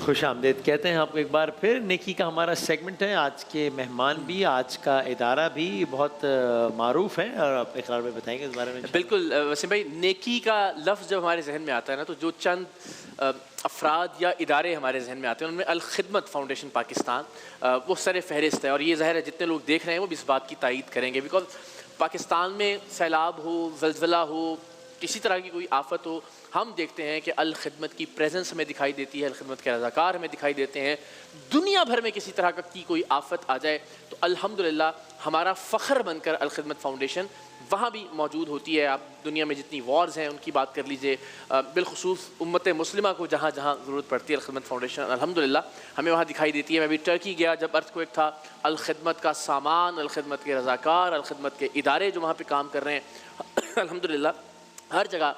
خوش آمدید کہتے ہیں آپ کو ایک بار پھر. نیکی کا ہمارا سیگمنٹ ہے. آج کے مہمان بھی، آج کا ادارہ بھی بہت معروف ہے اور آپ اقرار میں بتائیں گے اس بارے میں. بالکل وسیم بھائی، نیکی کا لفظ جب ہمارے ذہن میں آتا ہے نا تو جو چند افراد یا ادارے ہمارے ذہن میں آتے ہیں ان میں الخدمت فاؤنڈیشن پاکستان وہ سر فہرست ہے. اور یہ ظاہر ہے جتنے لوگ دیکھ رہے ہیں وہ بھی اس بات کی تائید کریں گے، بیکاز پاکستان میں سیلاب ہو، زلزلہ ہو، کسی طرح کی کوئی آفت ہو، ہم دیکھتے ہیں کہ الخدمت کی پریزنس ہمیں دکھائی دیتی ہے، الخدمت کے رضاکار ہمیں دکھائی دیتے ہیں. دنیا بھر میں کسی طرح کی کوئی آفت آ جائے تو الحمدللہ ہمارا فخر بن کر الخدمت فاؤنڈیشن وہاں بھی موجود ہوتی ہے. آپ دنیا میں جتنی وارز ہیں ان کی بات کر لیجئے، بالخصوص امت مسلمہ کو جہاں جہاں ضرورت پڑتی ہے الخدمت فاؤنڈیشن الحمدللہ ہمیں وہاں دکھائی دیتی ہے. میں بھی ٹرکی گیا جب ارتھ کویک تھا، الخدمت کا سامان، الخدمت کے رضاکار، الخدمت کے ادارے جو وہاں پہ کام کر رہے ہیں الحمدللہ ہر جگہ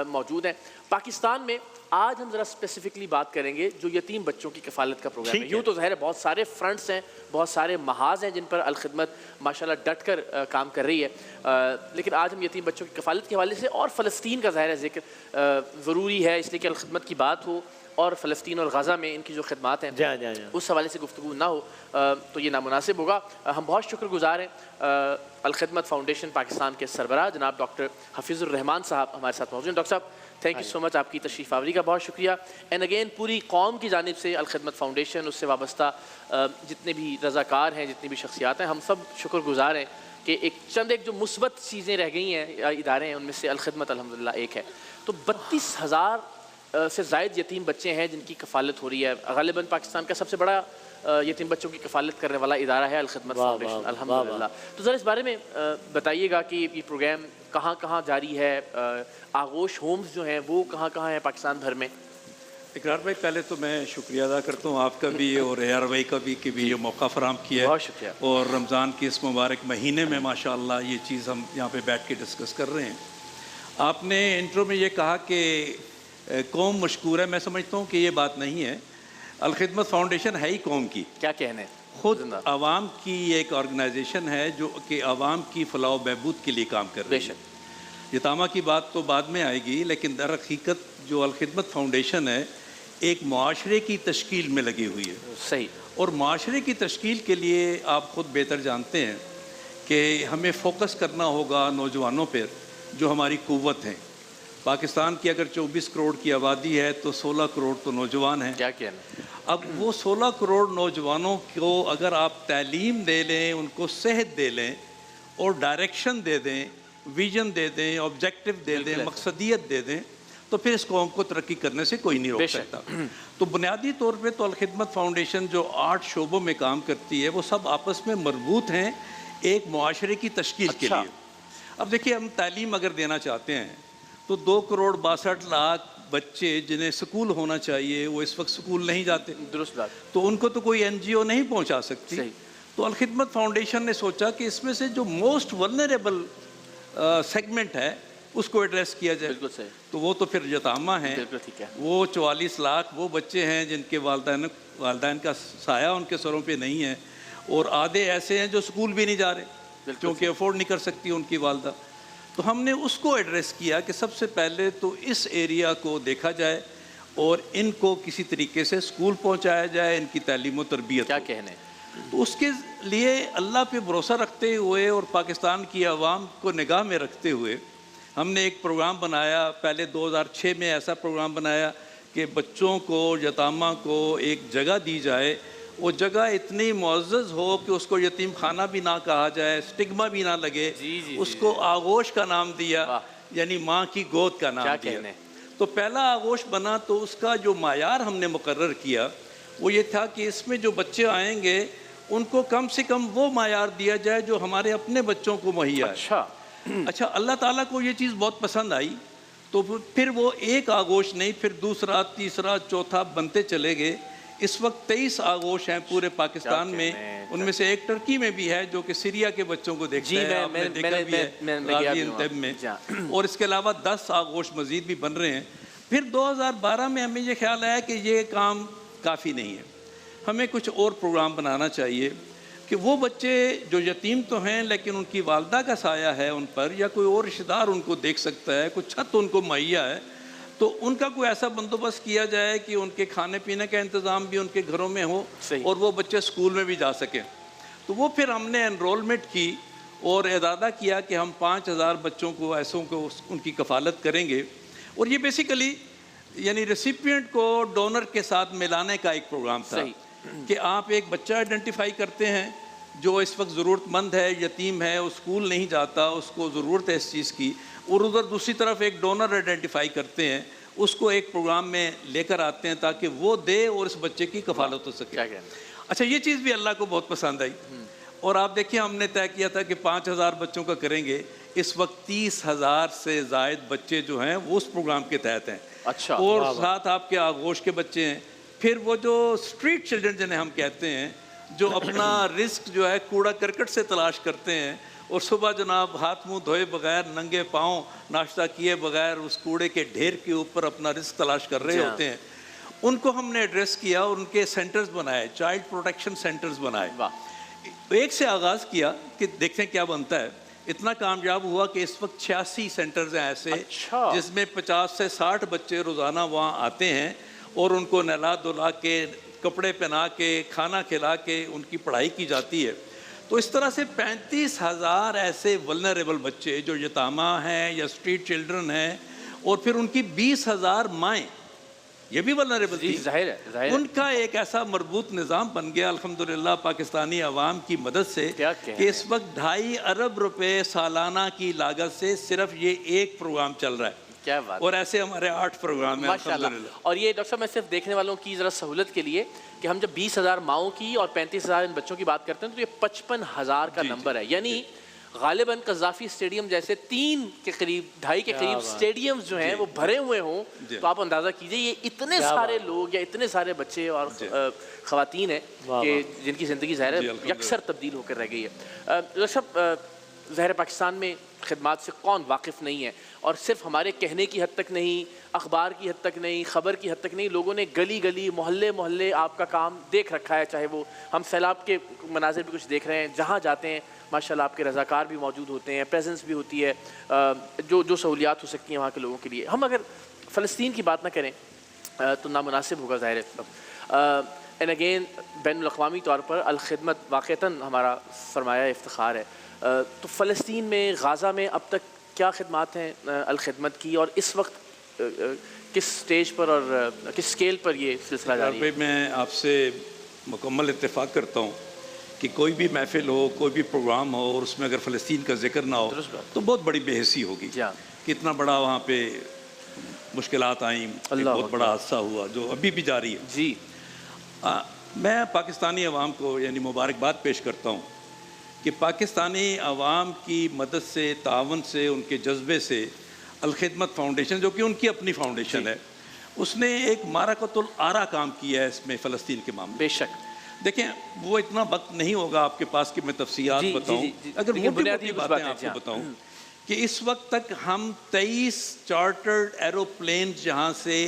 موجود ہیں. پاکستان میں آج ہم ذرا اسپیسیفکلی بات کریں گے جو یتیم بچوں کی کفالت کا پروگرام ہے. یوں تو ظاہر ہے بہت سارے فرنٹس ہیں، بہت سارے محاذ ہیں جن پر الخدمت ماشاءاللہ ڈٹ کر کام کر رہی ہے، لیکن آج ہم یتیم بچوں کی کفالت کے حوالے سے اور فلسطین کا ظاہر ہے ذکر ضروری ہے، اس لیے کہ الخدمت کی بات ہو اور فلسطین اور غزہ میں ان کی جو خدمات ہیں اس حوالے سے گفتگو نہ ہو تو یہ نامناسب ہوگا. ہم بہت شکر گزار ہیں الخدمت فاؤنڈیشن پاکستان کے سربراہ جناب ڈاکٹر حفیظ الرحمان صاحب ہمارے ساتھ موجود ہیں. ڈاکٹر صاحب تھینک یو سو مچ، آپ کی تشریف آوری کا بہت شکریہ. اینڈ اگین پوری قوم کی جانب سے الخدمت فاؤنڈیشن، اس سے وابستہ جتنے بھی رضاکار ہیں، جتنی بھی شخصیات ہیں، ہم سب شکر گزار ہیں کہ ایک جو مثبت چیزیں رہ گئی ہیں یا ادارے ہیں ان میں سے الخدمت الحمدللہ ایک ہے. تو 32,000 سے زائد یتیم بچے ہیں جن کی کفالت ہو رہی ہے. غالباً پاکستان کا سب سے بڑا یتیم بچوں کی کفالت کرنے والا ادارہ ہے الخدمت فاؤنڈیشن الحمدللہ. تو ذرا اس بارے میں بتائیے گا کہ یہ پروگرام کہاں کہاں جاری ہے، آغوش ہومز جو ہیں وہ کہاں کہاں ہیں پاکستان بھر میں؟ اقرار بھائی، پہلے تو میں شکریہ ادا کرتا ہوں آپ کا بھی اور AR بھائی کا بھی کہ بھی یہ موقع فراہم کیا ہے. بہت شکریہ. اور رمضان کے اس مبارک مہینے میں ماشاءاللہ یہ چیز ہم یہاں پہ بیٹھ کے ڈسکس کر رہے ہیں. آپ نے انٹرو میں یہ کہا کہ قوم مشکور ہے. میں سمجھتا ہوں کہ یہ بات نہیں ہے. الخدمت فاؤنڈیشن ہے ہی قوم کی. کیا کہنے؟ خود عوام کی ایک آرگنائزیشن ہے جو کہ عوام کی فلاح و بہبود کے لیے کام کر رہی ہے. یتامہ کی بات تو بعد میں آئے گی، لیکن در حقیقت جو الخدمت فاؤنڈیشن ہے ایک معاشرے کی تشکیل میں لگی ہوئی ہے. صحیح. اور معاشرے کی تشکیل کے لیے آپ خود بہتر جانتے ہیں کہ ہمیں فوکس کرنا ہوگا نوجوانوں پر جو ہماری قوت ہیں. پاکستان کی اگر 24 کروڑ کی آبادی ہے تو 16 کروڑ تو نوجوان ہیں. کیا کہنا؟ اب وہ 16 کروڑ نوجوانوں کو اگر آپ تعلیم دے لیں، ان کو صحت دے لیں اور ڈائریکشن دے دیں، ویژن دے دیں، آبجیکٹو دے دیں، مقصدیت دے دیں، تو پھر اس قوم کو ترقی کرنے سے کوئی نہیں روک سکتا. تو بنیادی طور پہ تو الخدمت فاؤنڈیشن جو 8 شعبوں میں کام کرتی ہے وہ سب آپس میں مربوط ہیں ایک معاشرے کی تشکیل کے لیے. اب دیکھیے، ہم تعلیم اگر دینا چاہتے ہیں تو 2 کروڑ 62 لاکھ بچے جنہیں سکول ہونا چاہیے وہ اس وقت سکول نہیں جاتے. درست بات. تو ان کو تو کوئی NGO نہیں پہنچا سکتی. تو الخدمت فاؤنڈیشن نے سوچا کہ اس میں سے جو موسٹ ولنریبل سیگمنٹ ہے اس کو ایڈریس کیا جائے. بالکل صحیح. تو وہ تو پھر یتامہ ہیں. بالکل ٹھیک ہے. وہ 44 لاکھ وہ بچے ہیں جن کے والدین کا سایہ ان کے سروں پہ نہیں ہے، اور آدھے ایسے ہیں جو سکول بھی نہیں جا رہے کیونکہ افورڈ نہیں کر سکتی ان کی والدہ. تو ہم نے اس کو ایڈریس کیا کہ سب سے پہلے تو اس ایریا کو دیکھا جائے اور ان کو کسی طریقے سے سکول پہنچایا جائے، ان کی تعلیم و تربیت. کیا کہنے؟ تو اس کے لیے اللہ پہ بھروسہ رکھتے ہوئے اور پاکستان کی عوام کو نگاہ میں رکھتے ہوئے ہم نے ایک پروگرام بنایا. پہلے 2006 میں ایسا پروگرام بنایا کہ بچوں کو، یتامہ کو ایک جگہ دی جائے. وہ جگہ اتنی معزز ہو کہ اس کو یتیم خانہ بھی نہ کہا جائے، سٹگما بھی نہ لگے. اس کو آغوش کا نام دیا، یعنی ماں کی گود کا نام دیا. تو پہلا آغوش بنا. تو اس کا جو معیار ہم نے مقرر کیا وہ یہ تھا کہ اس میں جو بچے آئیں گے ان کو کم سے کم وہ معیار دیا جائے جو ہمارے اپنے بچوں کو مہیا ہے. اچھا، اللہ تعالیٰ کو یہ چیز بہت پسند آئی. تو پھر وہ ایک آغوش نہیں، پھر دوسرا، تیسرا، چوتھا بنتے چلے گئے. اس وقت 23 آغوش ہیں پورے پاکستان میں. ان میں سے ایک ٹرکی میں بھی ہے جو کہ سیریا کے بچوں کو دیکھتا ہے، آپ نے دیکھا بھی ہے غازی انتب میں. اور اس کے علاوہ 10 آغوش مزید بھی بن رہے ہیں. پھر 2012 میں ہمیں یہ خیال آیا کہ یہ کام کافی نہیں ہے، ہمیں کچھ اور پروگرام بنانا چاہیے کہ وہ بچے جو یتیم تو ہیں لیکن ان کی والدہ کا سایہ ہے ان پر، یا کوئی اور رشتہ دار ان کو دیکھ سکتا ہے، کوئی چھت ان کو مہیا ہے، تو ان کا کوئی ایسا بندوبست کیا جائے کہ ان کے کھانے پینے کا انتظام بھی ان کے گھروں میں ہو صحیح. اور وہ بچے اسکول میں بھی جا سکیں. تو وہ پھر ہم نے انرولمنٹ کی اور ارادہ کیا کہ ہم 5000 بچوں کو ایسوں کو ان کی کفالت کریں گے. اور یہ بیسیکلی یعنی ریسیپینٹ کو ڈونر کے ساتھ ملانے کا ایک پروگرام تھا کہ آپ ایک بچہ آئیڈینٹیفائی کرتے ہیں جو اس وقت ضرورت مند ہے, یتیم ہے, وہ اسکول نہیں جاتا, اس کو ضرورت ہے اس چیز کی, اور ادھر دوسری طرف ایک ڈونر آئیڈینٹیفائی کرتے ہیں, اس کو ایک پروگرام میں لے کر آتے ہیں تاکہ وہ دے اور اس بچے کی کفالت ہو سکے. اچھا, یہ چیز بھی اللہ کو بہت پسند آئی. اور آپ دیکھیں ہم نے طے کیا تھا کہ 5000 بچوں کا کریں گے. اس وقت 30,000 سے زائد بچے جو ہیں وہ اس پروگرام کے تحت ہیں. اچھا. اور ساتھ آپ کے آغوش کے بچے ہیں. پھر وہ جو اسٹریٹ چلڈرن جنہیں ہم کہتے ہیں, جو اپنا رزق جو ہے کوڑا کرکٹ سے تلاش کرتے ہیں اور صبح جناب ہاتھ منہ دھوئے بغیر, ننگے پاؤں, ناشتہ کیے بغیر اس کوڑے کے ڈھیر کے اوپر اپنا رزق تلاش کر رہے ہوتے ہیں, ان کو ہم نے ایڈریس کیا اور ان کے سینٹرز بنائے, چائلڈ پروٹیکشن سینٹرز بنائے. ایک سے آغاز کیا کہ دیکھیں کیا بنتا ہے. اتنا کامیاب ہوا کہ اس وقت 86 سینٹرز ہیں ایسے جس میں 50 سے 60 بچے روزانہ وہاں آتے ہیں اور ان کو نہلا دھلا کے, کپڑے پہنا کے, کھانا کھلا کے ان کی پڑھائی کی جاتی ہے. تو اس طرح سے 35,000 ایسے ولنریبل بچے جو یتامہ ہیں یا اسٹریٹ چلڈرن ہیں, اور پھر ان کی 20,000 مائیں, یہ بھی ولنریبل تھی, ظاہر ہے. ان کا ایک ایسا مربوط نظام بن گیا الحمدللہ پاکستانی عوام کی مدد سے کہ اس وقت 2.5 ارب روپے سالانہ کی لاگت سے صرف یہ ایک پروگرام چل رہا ہے. کیا بات. اور ایسے ہمارے 8 پروگرام ہیں الحمدللہ. اور یہ ڈاکٹر صاحب میں صرف دیکھنے والوں کی ذرا سہولت کے لیے کہ ہم جب 20,000 ماؤں کی اور 35,000 ان بچوں کی بات کرتے ہیں تو یہ 55,000 کا نمبر ہے. یعنی غالباً قذافی اسٹیڈیم جیسے 3 کے قریب 2.5 کے قریب اسٹیڈیمز جو ہیں وہ بھرے ہوئے ہوں, تو آپ اندازہ کیجئے یہ اتنے سارے لوگ یا اتنے سارے بچے اور خواتین ہیں کہ جن کی زندگی ظاہر ہے یکسر تبدیل ہو کر رہ گئی ہے. ڈاکٹر صاحب, ظاہر پاکستان میں خدمات سے کون واقف نہیں ہے, اور صرف ہمارے کہنے کی حد تک نہیں, اخبار کی حد تک نہیں, خبر کی حد تک نہیں, لوگوں نے گلی گلی محلے محلے آپ کا کام دیکھ رکھا ہے. چاہے وہ ہم سیلاب کے مناظر بھی کچھ دیکھ رہے ہیں, جہاں جاتے ہیں ماشاءاللہ آپ کے رضاکار بھی موجود ہوتے ہیں, پریزنس بھی ہوتی ہے, جو سہولیات ہو سکتی ہیں وہاں کے لوگوں کے لیے. ہم اگر فلسطین کی بات نہ کریں تو نامناسب ہوگا ظاہر ہے. اینڈ اگین بین الاقوامی طور پر الخدمت واقعتاً ہمارا سرمایہ افتخار ہے. تو فلسطین میں, غازہ میں اب تک کیا خدمات ہیں الخدمت کی, اور اس وقت کس سٹیج پر اور کس سکیل پر یہ سلسلہ جاری ہے؟ میں آپ سے مکمل اتفاق کرتا ہوں کہ کوئی بھی محفل ہو, کوئی بھی پروگرام ہو, اور اس میں اگر فلسطین کا ذکر نہ ہو تو بہت بڑی بے حسی ہوگی. کتنا بڑا وہاں پہ مشکلات آئیں, بہت بڑا حادثہ ہوا جو ابھی بھی جاری ہے. جی, میں پاکستانی عوام کو یعنی مبارکباد پیش کرتا ہوں کہ پاکستانی عوام کی مدد سے, تعاون سے, ان کے جذبے سے الخدمت فاؤنڈیشن, جو کہ ان کی اپنی فاؤنڈیشن ہے, اس نے ایک معرکۃ الآرا کام کیا ہے اس میں فلسطین کے معاملے. بے شک. دیکھیں وہ اتنا وقت نہیں ہوگا آپ کے پاس کہ میں تفصیلات بتاؤں. اگر موٹی باتیں آپ کو بتاؤں کہ اس وقت تک ہم 23 چارٹرڈ ایروپلینز جہاں سے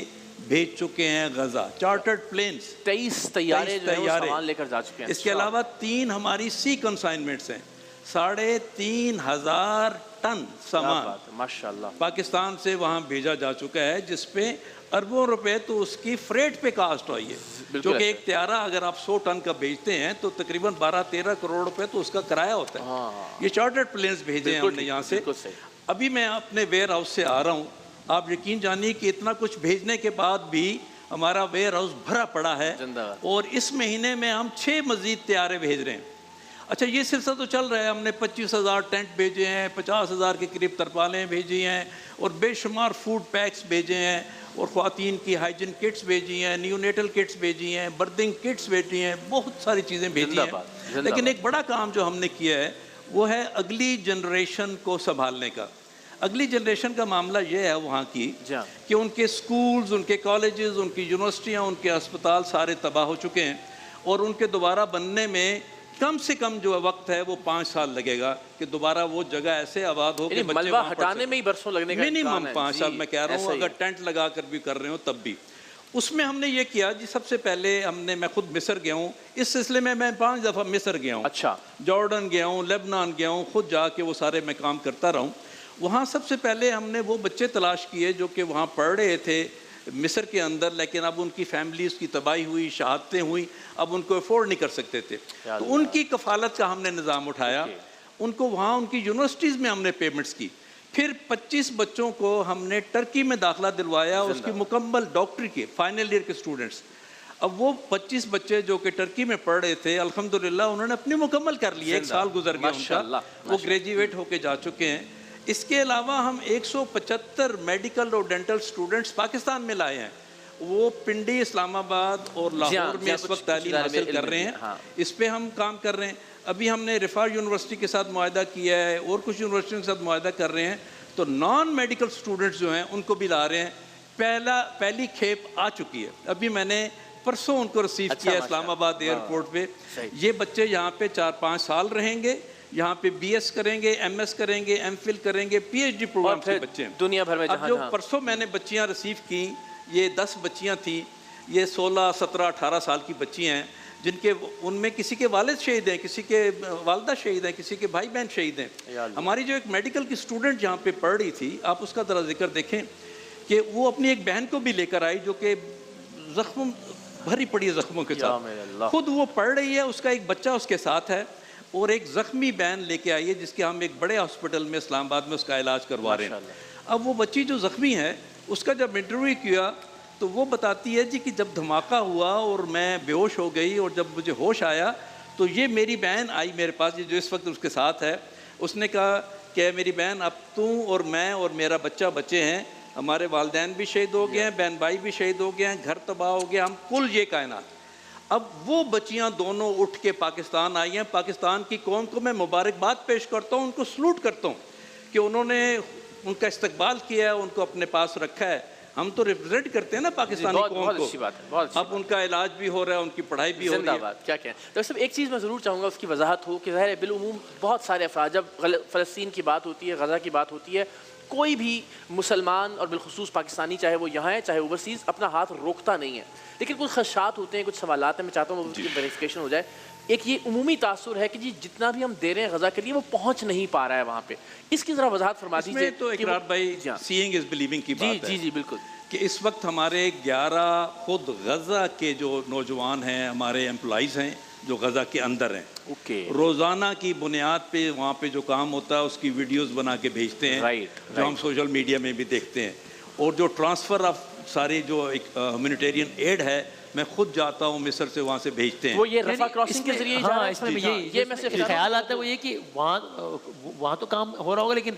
بھیج چکے ہیں غزہ, چارٹرڈ پلینز 23 طیارے سامان لے کر جا چکے ہیں. اس کے علاوہ 3 ہماری سی کنسائنمنٹس ہیں, 3,500 ٹن سامان ماشاءاللہ پاکستان سے وہاں بھیجا جا چکا ہے, جس پہ اربوں روپے تو اس کی فریٹ پہ کاسٹ ہوئی ہے. جو کہ ایک طیارہ اگر آپ 100 ٹن کا بھیجتے ہیں تو تقریباً 12-13 کروڑ روپے تو اس کا کرایہ ہوتا ہے. یہ چارٹرڈ پلینز بھیجے ہیں ہم نے یہاں سے. ابھی میں اپنے ویئر ہاؤس سے آ رہا ہوں, آپ یقین جانیے کہ اتنا کچھ بھیجنے کے بعد بھی ہمارا ویئر ہاؤس بھرا پڑا ہے, اور اس مہینے میں ہم 6 مزید طیارے بھیج رہے ہیں. اچھا, یہ سلسلہ تو چل رہا ہے. ہم نے 25,000 ٹینٹ بھیجے ہیں, 50,000 کے قریب ترپالیں بھیجی ہیں, اور بے شمار فوڈ پیکس بھیجے ہیں, اور خواتین کی ہائیجن کٹس بھیجی ہیں, نیونیٹل کٹس بھیجی ہیں, برتھنگ کٹس بھیجی ہیں, بہت ساری چیزیں بھیجی ہیں. لیکن ایک بڑا کام جو ہم نے کیا ہے وہ ہے اگلی جنریشن کو سنبھالنے کا. اگلی جنریشن کا معاملہ یہ ہے وہاں کی کہ ان کے سکولز, ان کے کالجز, ان کی یونیورسٹیاں, ان کے اسپتال سارے تباہ ہو چکے ہیں, اور ان کے دوبارہ بننے میں کم سے کم جو وقت ہے وہ 5 سال لگے گا کہ دوبارہ وہ جگہ ایسے آباد ہو کہ بچے ملبہ ہٹانے میں ہی برسوں لگنے کا منیمم 5 سال میں کہہ رہا ہوں. اگر ٹینٹ لگا کر بھی کر رہے ہوں تب بھی. اس میں ہم نے یہ کیا جی, سب سے پہلے میں خود مصر گیا ہوں. اس سلسلے میں 5 دفعہ مصر گیا ہوں. اچھا. جارڈن گیا ہوں, لبنان گیا ہوں, خود جا کے وہ سارے میں کام کرتا رہا ہوں. وہاں سب سے پہلے ہم نے وہ بچے تلاش کیے جو کہ وہاں پڑھ رہے تھے مصر کے اندر، لیکن اب ان کی فیملیز کی تباہی ہوئی، شہادتیں ہوئیں، اب ان کو افورڈ نہیں کر سکتے تھے، تو ان کی کفالت کا ہم نے نظام اٹھایا، ان کو وہاں ان کی یونیورسٹیز میں ہم نے پیمنٹس کی. پھر 25 بچوں کو ہم نے ٹرکی میں داخلہ دلوایا، اس کی مکمل ڈاکٹری کے فائنل ایئر کے اسٹوڈنٹس. اب وہ 25 بچے جو کہ ٹرکی میں پڑھ رہے تھے الحمدللہ انہوں نے اپنی مکمل کر لی، 1 سال گزر گیا ان کا، وہ گریجویٹ ہو کے جا چکے ہیں. اس کے علاوہ ہم 175 میڈیکل اور ڈینٹل اسٹوڈنٹس پاکستان میں لائے ہیں، وہ پنڈی، اسلام آباد اور لاہور میں اس وقت تعلیم حاصل کر رہے ہیں. اس پہ ہم کام کر رہے ہیں. ابھی ہم نے رفاع یونیورسٹی کے ساتھ معاہدہ کیا ہے اور کچھ یونیورسٹیوں کے ساتھ معاہدہ کر رہے ہیں، تو نان میڈیکل اسٹوڈنٹس جو ہیں ان کو بھی لا رہے ہیں. پہلی کھیپ آ چکی ہے، ابھی میں نے پرسوں ان کو ریسیو کیا اسلام آباد ایئرپورٹ پہ. یہ بچے یہاں پہ 4-5 سال رہیں گے، یہاں پہ بی ایس کریں گے، ایم ایس کریں گے، ایم فل کریں گے، پی ایچ ڈی پروگرام کے بچے ہیں دنیا بھر میں. اب جو پرسوں میں نے بچیاں ریسیو کی، یہ 10 بچیاں تھیں، یہ 16, 17, 18 سال کی بچیاں ہیں، جن کے ان میں کسی کے والد شہید ہیں، کسی کے والدہ شہید ہیں، کسی کے بھائی بہن شہید ہیں. ہماری جو ایک میڈیکل کی اسٹوڈنٹ جہاں پہ پڑھ رہی تھی، آپ اس کا ذرا ذکر دیکھیں کہ وہ اپنی ایک بہن کو بھی لے کر آئی جو کہ زخم بھری پڑی ہے زخموں کے ساتھ، خود وہ پڑھ رہی ہے، اس کا ایک بچہ اس کے ساتھ ہے، اور ایک زخمی بہن لے کے آئی ہے جس کے ہم ایک بڑے ہاسپٹل میں اسلام آباد میں اس کا علاج کروا رہے ہیں. اب وہ بچی جو زخمی ہے اس کا جب انٹرویو کیا تو وہ بتاتی ہے جی کہ جب دھماکہ ہوا اور میں بے ہوش ہو گئی اور جب مجھے ہوش آیا تو یہ میری بہن آئی میرے پاس، یہ جو اس وقت اس کے ساتھ ہے. اس نے کہا کہ میری بہن اب تو اور میں اور میرا بچہ بچے ہیں، ہمارے والدین بھی شہید ہو گئے ہیں، بہن بھائی بھی شہید ہو گئے ہیں، گھر تباہ ہو گیا، ہم کل یہ کائنات. اب وہ بچیاں دونوں اٹھ کے پاکستان آئی ہیں. پاکستان کی قوم کو میں مبارکباد پیش کرتا ہوں، ان کو سلوٹ کرتا ہوں کہ انہوں نے ان کا استقبال کیا ہے، ان کو اپنے پاس رکھا ہے. ہم تو ریپرزینٹ کرتے ہیں نا پاکستانی قوم کو. اب ان کا علاج بھی ہو رہا ہے، ان کی پڑھائی بھی ہو رہی ہے. کیا کہیں ڈاکٹر صاحب، ایک چیز میں ضرور چاہوں گا اس کی وضاحت ہو کہ ظاہر ہے بالعموم بہت سارے افراد، جب فلسطین کی بات ہوتی ہے، غزہ کی بات ہوتی ہے، کوئی بھی مسلمان اور بالخصوص پاکستانی، چاہے وہ یہاں ہے چاہے اوورسیز، اپنا ہاتھ روکتا نہیں ہے. لیکن کچھ خدشات ہوتے ہیں، کچھ سوالات ہیں، میں چاہتا ہوں اس کی ویریفیکیشن ہو جائے. ایک یہ عمومی تاثر ہے کہ جی جتنا بھی ہم دے رہے ہیں غزہ کے لیے وہ پہنچ نہیں پا رہا ہے وہاں پہ. اس کی ذرا وضاحت فرما دیجیے. تو اقرار بھائی سیئنگ از بلیونگ کی بات ہے. جی بالکل، کہ اس وقت ہمارے 11 خود غزہ کے جو نوجوان ہیں، ہمارے امپلائیز ہیں جو غزہ کے اندر ہیں، روزانہ کی بنیاد پہ وہاں پہ جو کام ہوتا ہے اس کی ویڈیوز بنا کے بھیجتے ہیں، جو ہم سوشل میڈیا میں بھی دیکھتے ہیں. اور جو ٹرانسفر آف ساری جو ہیومینیٹیرین ایڈ ہے، میں خود جاتا ہوں مصر سے، وہاں سے بھیجتے ہیں. وہ یہ رفح کراسنگ کے ذریعے یہ میں صرف خیال آتا ہے وہ یہ کہ وہاں تو کام ہو رہا ہوگا، لیکن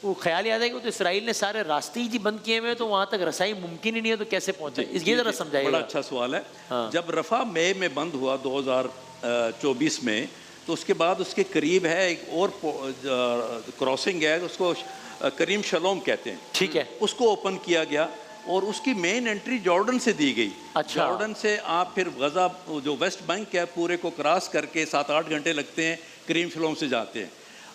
وہ خیال یاد ہے کہ تو اسرائیل نے سارے راستے ہی بند کیے ہوئے، تو وہاں تک رسائی ممکن ہی نہیں ہے، تو کیسے پہنچے؟ یہ ذرا سمجھائیے. بڑا اچھا سوال ہے. جب رفح مئی میں بند ہوا 2024 میں، تو اس کے بعد اس کے قریب ہے ایک اور کراسنگ ہے، اس کو کریم شلوم کہتے ہیں. ٹھیک ہے. اس کو اوپن کیا گیا اور اس کی مین انٹری جارڈن سے دی گئی. جارڈن سے آپ پھر غزہ جو ویسٹ بینک ہے پورے کو کراس کر کے 7-8 گھنٹے لگتے ہیں، کریم شلوم سے جاتے ہیں.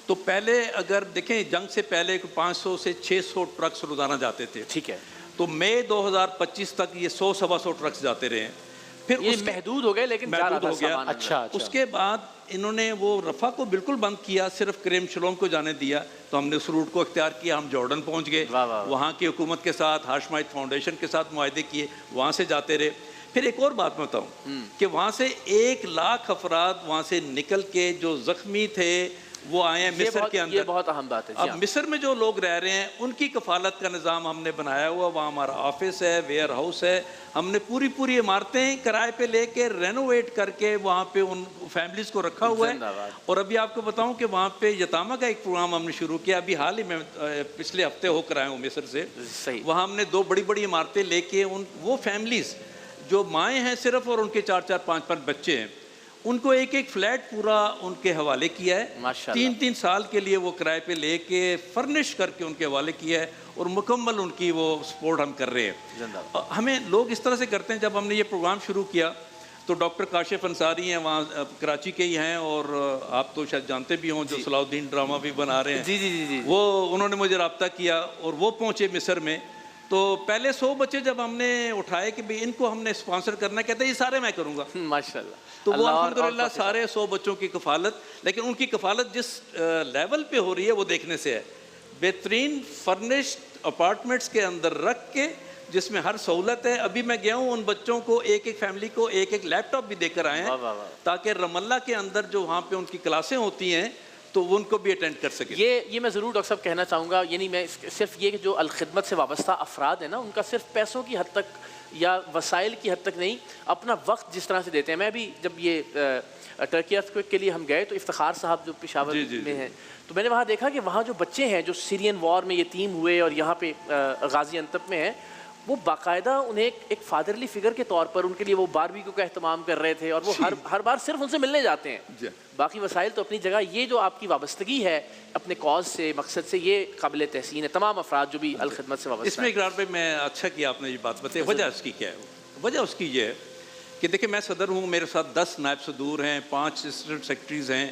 تو پہلے اگر دیکھیں جنگ سے پہلے 500 سے 600 ٹرکس روزانہ جاتے تھے. ٹھیک ہے. تو مئی 2025 تک یہ 100-125 ٹرکس جاتے رہے ہیں. پھر یہ محدود ہو گئے، لیکن محدود ہو گیا. اچھا. اس کے بعد انہوں نے وہ رفح کو بالکل بند کیا، صرف کریم شلوم کو جانے دیا. تو ہم نے اس روٹ کو اختیار کیا، ہم جارڈن پہنچ گئے، وہاں کی حکومت کے ساتھ، ہاشمائٹ فاؤنڈیشن کے ساتھ معاہدے کیے، وہاں سے جاتے رہے. پھر ایک اور بات بتاؤں کہ وہاں سے 1 لاکھ افراد وہاں سے نکل کے جو زخمی تھے وہ آئے ہیں مصر کے اندر. یہ بہت اہم بات ہے. اب مصر میں جو لوگ رہ رہے ہیں ان کی کفالت کا نظام ہم نے بنایا ہوا. وہاں ہمارا آفس ہے، ویئر ہاؤس ہے. ہم نے پوری عمارتیں کرائے پہ لے کے رینوویٹ کر کے وہاں پہ ان فیملیز کو رکھا ہوا ہے. اور ابھی آپ کو بتاؤں کہ وہاں پہ یتامہ کا ایک پروگرام ہم نے شروع کیا، ابھی حال ہی میں پچھلے ہفتے ہو کر آیا ہوں مصر سے. وہاں ہم نے 2 بڑی عمارتیں لے کے وہ فیملیز جو مائیں ہیں صرف اور ان کے 4-4 5-5 بچے ہیں، ان کو ایک فلیٹ پورا ان کے حوالے کیا ہے. 3 سال کے لیے وہ کرائے پہ لے کے فرنش کر کے ان کے حوالے کیا ہے، اور مکمل ان کی وہ سپورٹ ہم کر رہے ہیں. ہمیں لوگ اس طرح سے کرتے ہیں. جب ہم نے یہ پروگرام شروع کیا تو ڈاکٹر کاشف انصاری ہیں، وہاں کراچی کے ہی ہیں، اور آپ تو شاید جانتے بھی ہوں، جو صلاح الدین ڈرامہ بھی بنا رہے ہیں. جی. وہ انہوں نے مجھے رابطہ کیا اور وہ پہنچے مصر میں. تو پہلے 100 بچے جب ہم نے اٹھائے کہ ان کو ہم نے اسپانسر کرنا ہے، کہتے ہیں یہ سارے میں کروں گا. ماشاءاللہ. تو وہ الحمدللہ سارے 100 بچوں کی کفالت، لیکن ان کی کفالت جس لیول پہ ہو رہی ہے وہ دیکھنے سے ہے. بہترین فرنشڈ اپارٹمنٹس کے اندر رکھ کے جس میں ہر سہولت ہے. ابھی میں گیا ہوں ان بچوں کو ایک فیملی کو ایک لیپ ٹاپ بھی دے کر آئے ہیں تاکہ رام اللہ کے اندر جو وہاں پہ ان کی کلاسیں ہوتی ہیں تو وہ ان کو بھی اٹینڈ کر سکے. یہ میں ضرور ڈاکٹر صاحب کہنا چاہوں گا, یعنی میں صرف یہ کہ جو الخدمت سے وابستہ افراد ہیں نا, ان کا صرف پیسوں کی حد تک یا وسائل کی حد تک نہیں, اپنا وقت جس طرح سے دیتے ہیں. میں بھی جب یہ ٹرکی ارتھکویک کے لیے ہم گئے تو افتخار صاحب جو پشاور میں ہیں, تو میں نے وہاں دیکھا کہ وہاں جو بچے ہیں جو سیرین وار میں یتیم ہوئے اور یہاں پہ غازی انتب میں ہیں, وہ باقاعدہ انہیں ایک فادرلی فگر کے طور پر ان کے لیے وہ باربیکیو کا اہتمام کر رہے تھے, اور وہ ہر بار صرف ان سے ملنے جاتے ہیں. باقی وسائل تو اپنی جگہ, یہ جو آپ کی وابستگی ہے اپنے کاز سے, مقصد سے, یہ قابل تحسین ہے تمام افراد جو بھی الخدمت سے وابستہ ہیں. اس میں اقرار بھائی میں اچھا کیا آپ نے یہ بات بتائی. وجہ اس کی کیا ہے؟ وجہ اس کی یہ ہے کہ دیکھیں میں صدر ہوں, میرے ساتھ 10 نائب صدور ہیں, 5 اسسٹنٹ سیکرٹریز ہیں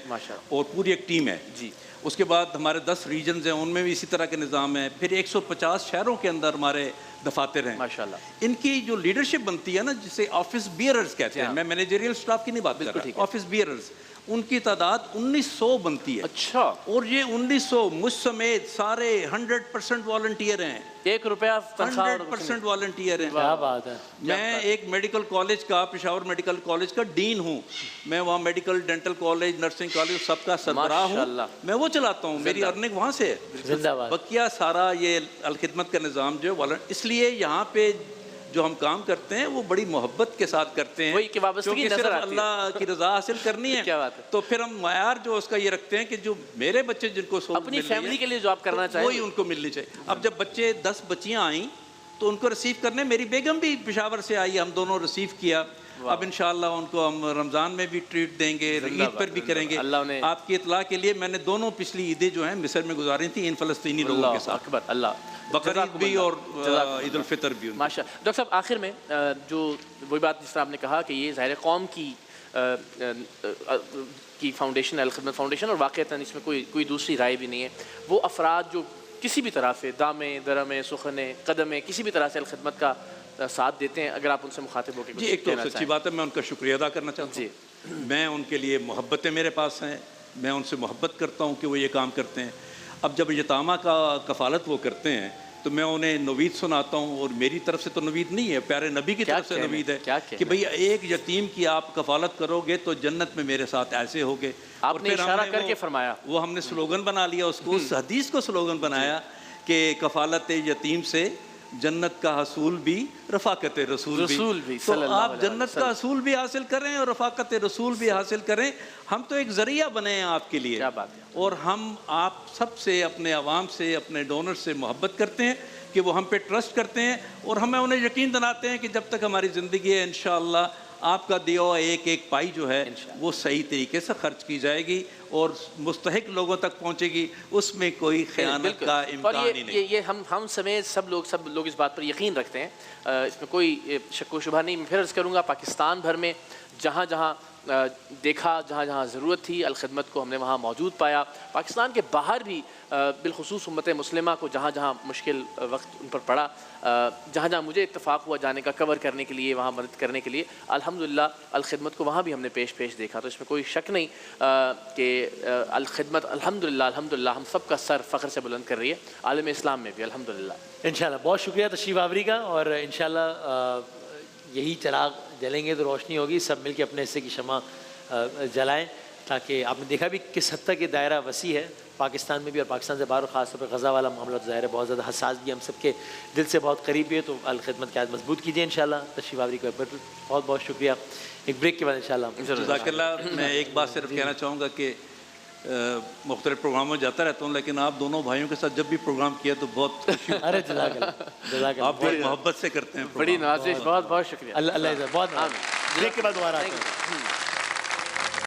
اور پوری ایک ٹیم ہے. جی. اس کے بعد ہمارے 10 ریجنز ہیں, ان میں بھی اسی طرح کے نظام ہے. پھر 150 شہروں کے اندر ہمارے دفاتر ہیں. ماشاءاللہ. ان کی جو لیڈرشپ بنتی ہے نا, جسے آفس بیئررز کہتے ہیں, میں مینیجریل سٹاف کی نہیں بات کر رہا, آفس بیئررز, ان کی تعداد 1900 بنتی ہے. اچھا. اور یہ 1900 مجھ سمیت سارے 100% والنٹیئر ہیں. 1 روپیہ تنخواہ 100% والنٹیئر ہیں. کیا بات ہے. میں ایک میڈیکل کالج کا, پشاور میڈیکل کالج کا ڈین ہوں. میں وہاں medical dental college, nursing college سب کا سربراہ ہوں. میں وہ چلاتا ہوں, میری ارننگ وہاں سے ہے. زندہ باد. بقیہ سارا یہ الخدمت کا نظام جو ہے, اس لیے یہاں پہ جو ہم کام کرتے ہیں وہ بڑی محبت کے ساتھ کرتے ہیں, وہی کہ وابستگی کیونکہ نظر صرف آتی ہے. اللہ کی رضا حاصل کرنی ہے. کیا بات ہے. تو پھر ہم معیار جو اس کا یہ رکھتے ہیں کہ جو میرے بچے جن کو اپنی فیملی کے لیے جو آپ کرنا چاہیں وہی ان کو ملنی چاہیے. اب جب بچے 10 بچیاں آئیں تو ان کو ریسیو کرنے, میری بیگم بھی پشاور سے آئی, ہم دونوں ریسیو کیا. اب انشاءاللہ ان کو ہم رمضان میں بھی ٹریٹ دیں گے, عید پر بھی کریں گے. آپ کی اطلاع کے لیے میں نے دونوں پچھلی عیدیں جو ہیں مصر میں گزاری تھیں ان فلسطینی لوگوں کے ساتھ. اکبر اللہ. بقرعید بھی اور عید الفطر بھی. ماشاء اللہ. ڈاکٹر صاحب آخر میں جو وہی بات جس طرح آپ نے کہا کہ یہ ظاہر قوم کی فاؤنڈیشن ہے, الخدمت فاؤنڈیشن, اور واقعتاً اس میں کوئی دوسری رائے بھی نہیں ہے. وہ افراد جو کسی بھی طرح سے دامے درمے سخنے قدمے کسی بھی طرح سے الخدمت کا ساتھ دیتے ہیں, اگر آپ ان سے مخاطب ہو کے جی, ایک تو سچی بات ہے, میں ان کا شکریہ ادا کرنا چاہتا ہوں. جی. میں ان کے لیے محبتیں میرے پاس ہیں, میں ان سے محبت کرتا ہوں کہ وہ یہ کام کرتے ہیں. اب جب یتامہ کا کفالت وہ کرتے ہیں تو میں انہیں نوید سناتا ہوں, اور میری طرف سے تو نوید نہیں ہے, پیارے نبی کی طرف سے نوید ہے کہ بھئی ایک یتیم کی آپ کفالت کرو گے تو جنت میں میرے ساتھ ایسے ہوگے. آپ نے اشارہ کر کے فرمایا, وہ ہم نے سلوگن بنا لیا اس کو, اس حدیث کو سلوگن بنایا کہ کفالت یتیم سے جنت کا حصول بھی رفاقت رسول بھی. تو آپ جنت کا حصول بھی حاصل کریں اور رفاقت رسول بھی حاصل کریں. ہم تو ایک ذریعہ بنے ہیں آپ کے لیے, اور ہم آپ سب سے, اپنے عوام سے, اپنے ڈونر سے محبت کرتے ہیں کہ وہ ہم پہ ٹرسٹ کرتے ہیں, اور ہمیں انہیں یقین دلاتے ہیں کہ جب تک ہماری زندگی ہے انشاءاللہ آپ کا دیا ہوا ایک ایک پائی جو ہے وہ صحیح طریقے سے خرچ کی جائے گی اور مستحق لوگوں تک پہنچے گی, اس میں کوئی خیانت کا امکان ہی نہیں. یہ ہم سمیت سب لوگ اس بات پر یقین رکھتے ہیں, اس میں کوئی شک و شبہ نہیں. میں پھر عرض کروں گا, پاکستان بھر میں جہاں جہاں دیکھا, جہاں جہاں ضرورت تھی الخدمت کو ہم نے وہاں موجود پایا. پاکستان کے باہر بھی بالخصوص امت مسلمہ کو جہاں جہاں مشکل وقت ان پر پڑا, جہاں جہاں مجھے اتفاق ہوا جانے کا کور کرنے کے لیے, وہاں مدد کرنے کے لیے, الحمدللہ الخدمت کو وہاں بھی ہم نے پیش دیکھا. تو اس میں کوئی شک نہیں کہ الخدمت الحمدللہ ہم سب کا سر فخر سے بلند کر رہی ہے, عالم اسلام میں بھی الحمدللہ. انشاءاللہ بہت شکریہ تشریف آوری کا, اور انشاءاللہ یہی چراغ جلیں گے تو روشنی ہوگی. سب مل کے اپنے حصے کی شمع جلائیں, تاکہ آپ نے دیکھا بھی کس حد تک یہ دائرہ وسیع ہے پاکستان میں بھی, اور پاکستان سے باہر, خاص طور پہ غزہ والا معاملہ ظاہر ہے بہت زیادہ حساس بھی, ہم سب کے دل سے بہت قریب بھی ہے. تو الخدمت کی عادت مضبوط کیجیے انشاءاللہ. تشریف آوری کو بہت بہت شکریہ. ایک بریک کے بعد انشاءاللہ. جزاک اللہ. میں ایک بات صرف کہنا چاہوں گا کہ مختلف پروگراموں میں جاتا رہتا ہوں, لیکن آپ دونوں بھائیوں کے ساتھ جب بھی پروگرام کیا تو بہت ارے جزاک اللہ, آپ بڑی محبت سے کرتے ہیں. بڑی نوازش, بہت بہت شکریہ. اللہ بہت. بریک کے بعد دوبارہ آتے ہیں.